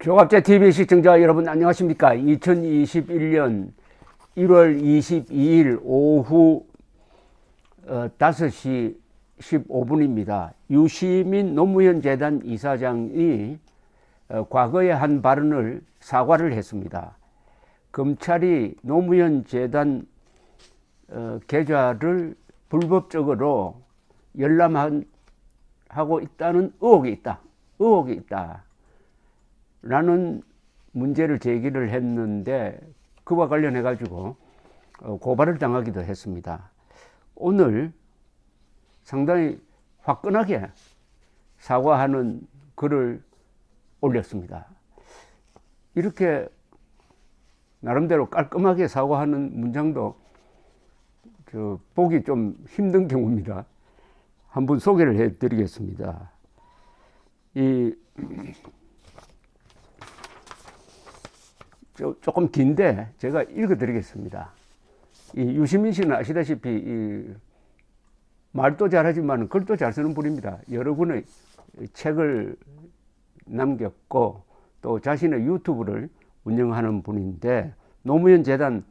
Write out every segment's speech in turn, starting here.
조갑제 TV 시청자 여러분 안녕하십니까? 2021년 1월 22일 오후 5시 15분입니다. 유시민 노무현 재단 이사장이 과거에 한 발언을 사과를 했습니다. 검찰이 노무현 재단 계좌를 불법적으로 열람하고 있다는 의혹이 있다. 라는 문제를 제기를 했는데 그와 관련해 가지고 고발을 당하기도 했습니다. 오늘 상당히 화끈하게 사과하는 글을 올렸습니다. 이렇게 나름대로 깔끔하게 사과하는 문장도 보기 좀 힘든 경우입니다. 한번 소개를 해 드리겠습니다. 조금 긴데 제가 읽어 드리겠습니다. 유시민 씨는 아시다시피 말도 잘하지만 글도 잘 쓰는 분입니다. 여러 권의 책을 남겼고 또 자신의 유튜브를 운영하는 분인데 노무현 재단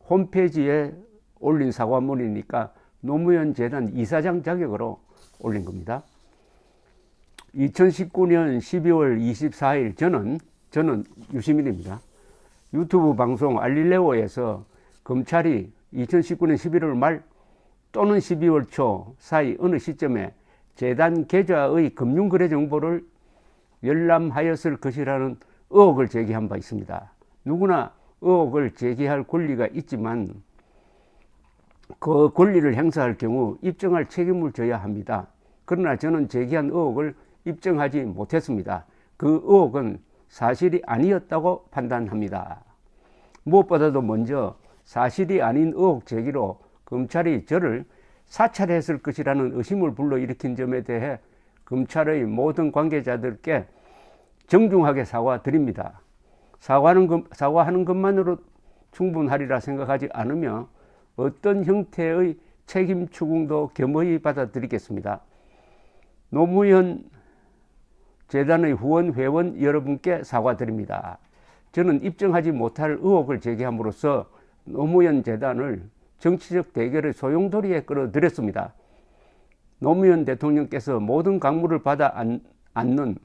홈페이지에 올린 사과문이니까 노무현 재단 이사장 자격으로 올린 겁니다. 2019년 12월 24일 저는 유시민입니다. 유튜브 방송 알릴레오에서 검찰이 2019년 11월 말 또는 12월 초 사이 어느 시점에 재단 계좌의 금융거래 정보를 열람하였을 것이라는 의혹을 제기한 바 있습니다. 누구나 의혹을 제기할 권리가 있지만 그 권리를 행사할 경우 입증할 책임을 져야 합니다. 그러나 저는 제기한 의혹을 입증하지 못했습니다. 그 의혹은 사실이 아니었다고 판단합니다. 무엇보다도 먼저 사실이 아닌 의혹 제기로 검찰이 저를 사찰했을 것이라는 의심을 불러일으킨 점에 대해 검찰의 모든 관계자들께 정중하게 사과드립니다. 사과하는 것만으로 충분하리라 생각하지 않으며 어떤 형태의 책임 추궁도 겸허히 받아들이겠습니다. 노무현 재단의 후원 회원 여러분께 사과드립니다. 저는 입증하지 못할 의혹을 제기함으로써 노무현 재단을 정치적 대결의 소용돌이에 끌어들였습니다. 노무현 대통령께서 모든 강물을 받아 안는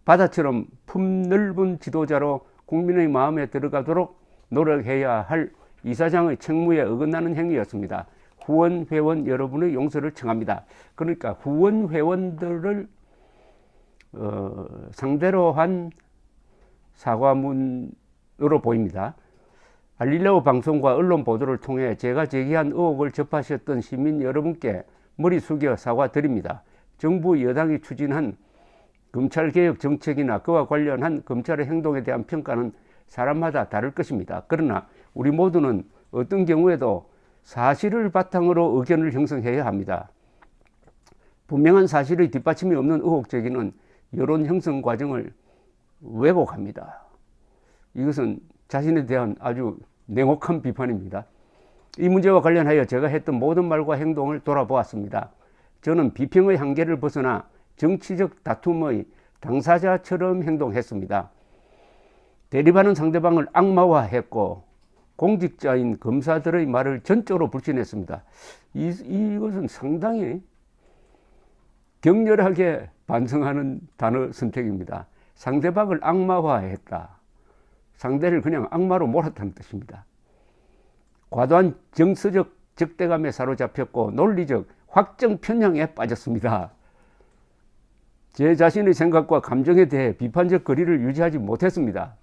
바다처럼 품넓은 지도자로 국민의 마음에 들어가도록 노력해야 할 이사장의 책무에 어긋나는 행위였습니다. 후원 회원 여러분의 용서를 청합니다. 그러니까 후원 회원들을 상대로 한 사과문으로 보입니다. 알릴레오 방송과 언론 보도를 통해 제가 제기한 의혹을 접하셨던 시민 여러분께 머리 숙여 사과드립니다. 정부 여당이 추진한 검찰개혁 정책이나 그와 관련한 검찰의 행동에 대한 평가는 사람마다 다를 것입니다. 그러나 우리 모두는 어떤 경우에도 사실을 바탕으로 의견을 형성해야 합니다. 분명한 사실의 뒷받침이 없는 의혹 제기는 여론 형성 과정을 왜곡합니다. 이것은 자신에 대한 아주 냉혹한 비판입니다. 이 문제와 관련하여 제가 했던 모든 말과 행동을 돌아보았습니다. 저는 비평의 한계를 벗어나 정치적 다툼의 당사자처럼 행동했습니다. 대립하는 상대방을 악마화했고 공직자인 검사들의 말을 전적으로 불신했습니다. 이것은 상당히 격렬하게 반성하는 단어 선택입니다. 상대방을 악마화했다. 상대를 그냥 악마로 몰았다는 뜻입니다. 과도한 정서적 적대감에 사로잡혔고 논리적 확정 편향에 빠졌습니다. 제 자신의 생각과 감정에 대해 비판적 거리를 유지하지 못했습니다.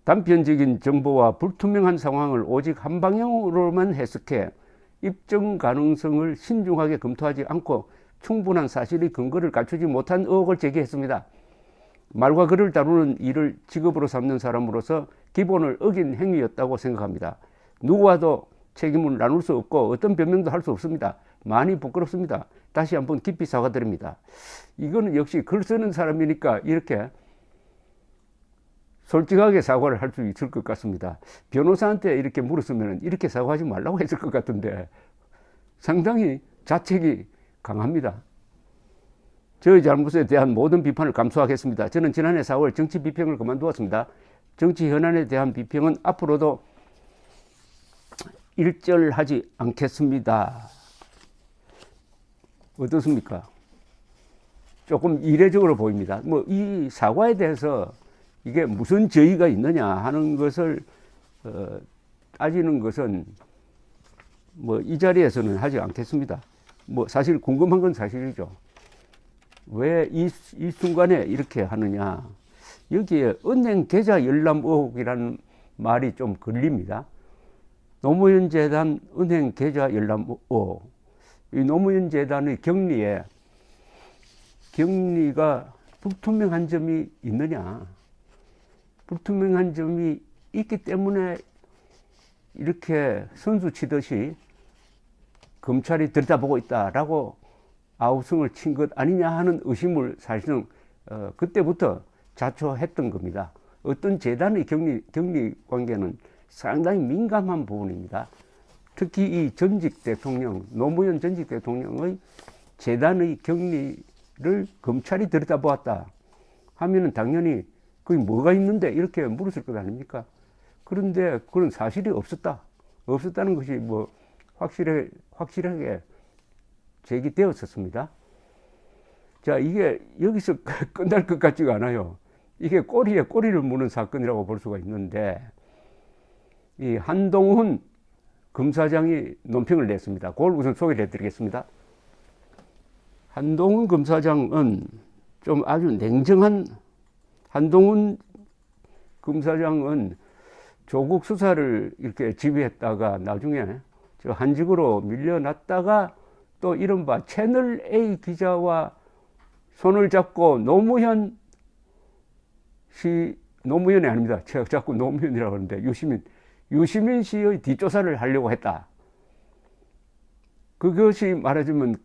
단편적인 정보와 불투명한 상황을 오직 한 방향으로만 해석해 입증 가능성을 신중하게 검토하지 않고 충분한 사실의 근거를 갖추지 못한 의혹을 제기했습니다. 말과 글을 다루는 일을 직업으로 삼는 사람으로서 기본을 어긴 행위였다고 생각합니다. 누구와도 책임을 나눌 수 없고 어떤 변명도 할 수 없습니다. 많이 부끄럽습니다. 다시 한번 깊이 사과드립니다. 이거는 역시 글 쓰는 사람이니까 이렇게 솔직하게 사과를 할 수 있을 것 같습니다. 변호사한테 이렇게 물었으면 이렇게 사과하지 말라고 했을 것 같은데 상당히 자책이 강합니다. 저의 잘못에 대한 모든 비판을 감수하겠습니다. 저는 지난해 4월 정치 비평을 그만두었습니다. 정치 현안에 대한 비평은 앞으로도 일절하지 않겠습니다. 어떻습니까? 조금 이례적으로 보입니다. 뭐 이 사과에 대해서 이게 무슨 저의가 있느냐 하는 것을 따지는 것은 뭐 이 자리에서는 하지 않겠습니다. 뭐 사실 궁금한 건 사실이죠. 왜 이 순간에 이렇게 하느냐. 여기에 은행 계좌 열람 의혹이라는 말이 좀 걸립니다. 노무현 재단 은행 계좌 열람 의혹. 이 노무현 재단의 경리가 불투명한 점이 있느냐. 불투명한 점이 있기 때문에 이렇게 선수 치듯이 검찰이 들여다보고 있다라고 아우성을 친 것 아니냐 하는 의심을 사실은 그때부터 자초했던 겁니다. 어떤 재단의 격리 관계는 상당히 민감한 부분입니다. 특히 이 전직 대통령, 노무현 전직 대통령의 재단의 격리를 검찰이 들여다보았다 하면은 당연히 그게 뭐가 있는데 이렇게 물었을 것 아닙니까? 그런데 그런 사실이 없었다는 것이 뭐 확실하게 제기되었었습니다. 자, 이게 여기서 끝날 것 같지가 않아요. 이게 꼬리에 꼬리를 무는 사건이라고 볼 수가 있는데, 이 한동훈 검사장이 논평을 냈습니다. 그걸 우선 소개를 해드리겠습니다. 한동훈 검사장은 좀 아주 냉정한, 한동훈 검사장은 조국 수사를 이렇게 지휘했다가 나중에 저 한직으로 밀려났다가 또 이른바 채널 A 기자와 손을 잡고 노무현이 아닙니다. 제가 자꾸 노무현이라고 하는데 유시민 씨의 뒷조사를 하려고 했다. 그것이 말하자면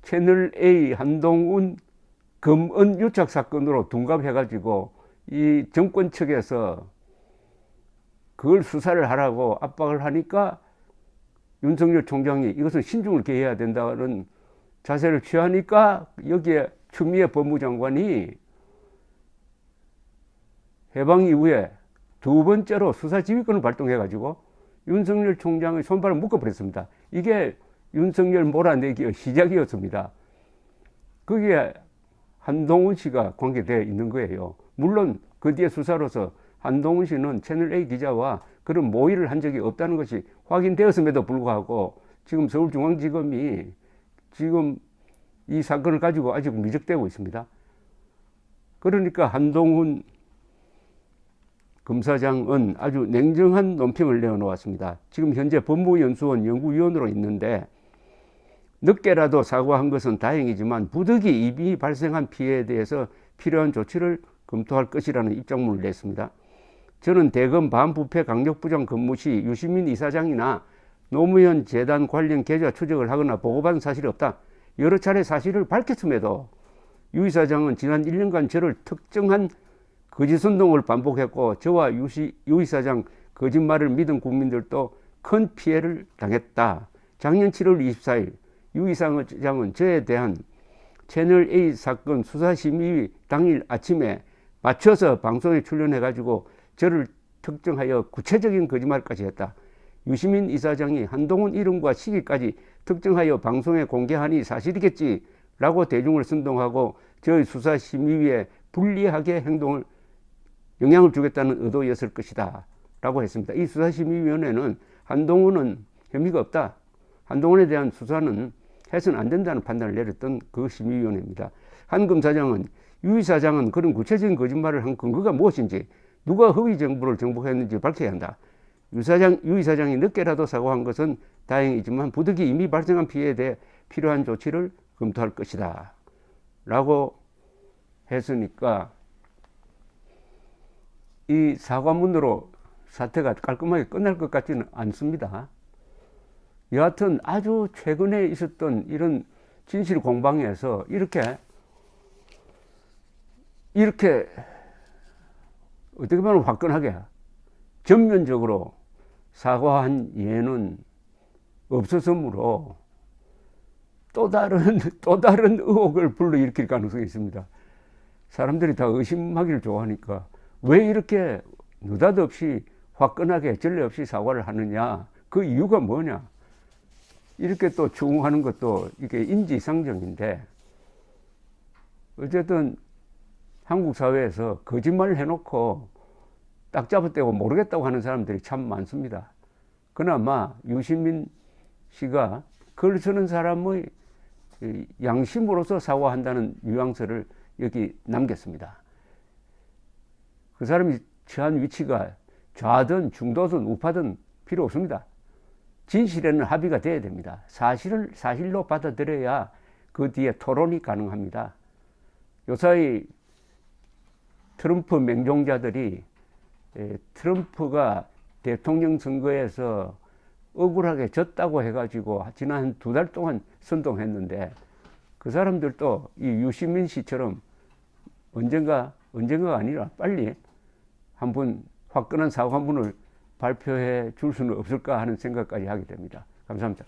채널 A 한동훈 검은 유착 사건으로 둔갑해가지고 이 정권 측에서 그걸 수사를 하라고 압박을 하니까 윤석열 총장이 이것은 신중을 기해야 된다는 자세를 취하니까 여기에 추미애 법무장관이 해방 이후에 두 번째로 수사지휘권을 발동해가지고 윤석열 총장의 손발을 묶어버렸습니다. 이게 윤석열 몰아내기의 시작이었습니다. 거기에 한동훈 씨가 관계되어 있는 거예요. 물론 그 뒤에 수사로서 한동훈 씨는 채널A 기자와 그런 모의를 한 적이 없다는 것이 확인되었음에도 불구하고 지금 서울중앙지검이 지금 이 사건을 가지고 아직 미적되고 있습니다. 그러니까 한동훈 검사장은 아주 냉정한 논평을 내어놓았습니다. 지금 현재 법무연수원 연구위원으로 있는데 늦게라도 사과한 것은 다행이지만 부득이 이미 발생한 피해에 대해서 필요한 조치를 검토할 것이라는 입장문을 냈습니다. 저는 대검 반부패 강력부장 근무 시 유시민 이사장이나 노무현 재단 관련 계좌 추적을 하거나 보고받은 사실이 없다. 여러 차례 사실을 밝혔음에도 유 이사장은 지난 1년간 저를 특정한 거짓운동을 반복했고 저와 유 이사장 거짓말을 믿은 국민들도 큰 피해를 당했다. 작년 7월 24일 유 이사장은 저에 대한 채널A 사건 수사심의 당일 아침에 맞춰서 방송에 출연해가지고 저를 특정하여 구체적인 거짓말까지 했다. 유시민 이사장이 한동훈 이름과 시기까지 특정하여 방송에 공개하니 사실이겠지 라고 대중을 선동하고 저의 수사심의에 불리하게 영향을 주겠다는 의도였을 것이다 라고 했습니다. 이 수사심의위원회는 한동훈은 혐의가 없다. 한동훈에 대한 수사는 해서는 안 된다는 판단을 내렸던 그 심의위원회입니다. 한 검사장은 유 이사장은 그런 구체적인 거짓말을 한 근거가 무엇인지 누가 허위 정보를 정복했는지 밝혀야 한다. 유 이사장이 늦게라도 사과한 것은 다행이지만 부득이 이미 발생한 피해에 대해 필요한 조치를 검토할 것이다 라고 했으니까 이 사과문으로 사태가 깔끔하게 끝날 것 같지는 않습니다. 여하튼 아주 최근에 있었던 이런 진실 공방에서 이렇게 어떻게 보면 화끈하게 전면적으로 사과한 예는 없었으므로 또 다른 의혹을 불러일으킬 가능성이 있습니다. 사람들이 다 의심하기를 좋아하니까 왜 이렇게 느닷없이 화끈하게 전례 없이 사과를 하느냐, 그 이유가 뭐냐, 이렇게 또 추궁하는 것도 이게 인지상정인데, 어쨌든 한국 사회에서 거짓말을 해놓고 딱 잡아떼고 모르겠다고 하는 사람들이 참 많습니다. 그나마 유시민 씨가 글 쓰는 사람의 양심으로서 사과한다는 뉘앙스를 여기 남겼습니다. 그 사람이 처한 위치가 좌든 중도든 우파든 필요 없습니다. 진실에는 합의가 돼야 됩니다. 사실로 받아들여야 그 뒤에 토론이 가능합니다. 요사이 트럼프 맹종자들이 트럼프가 대통령 선거에서 억울하게 졌다고 해가지고 지난 2달 동안 선동했는데, 그 사람들도 이 유시민 씨처럼 언젠가가 아니라 빨리 한번 화끈한 사과문을 발표해 줄 수는 없을까 하는 생각까지 하게 됩니다. 감사합니다.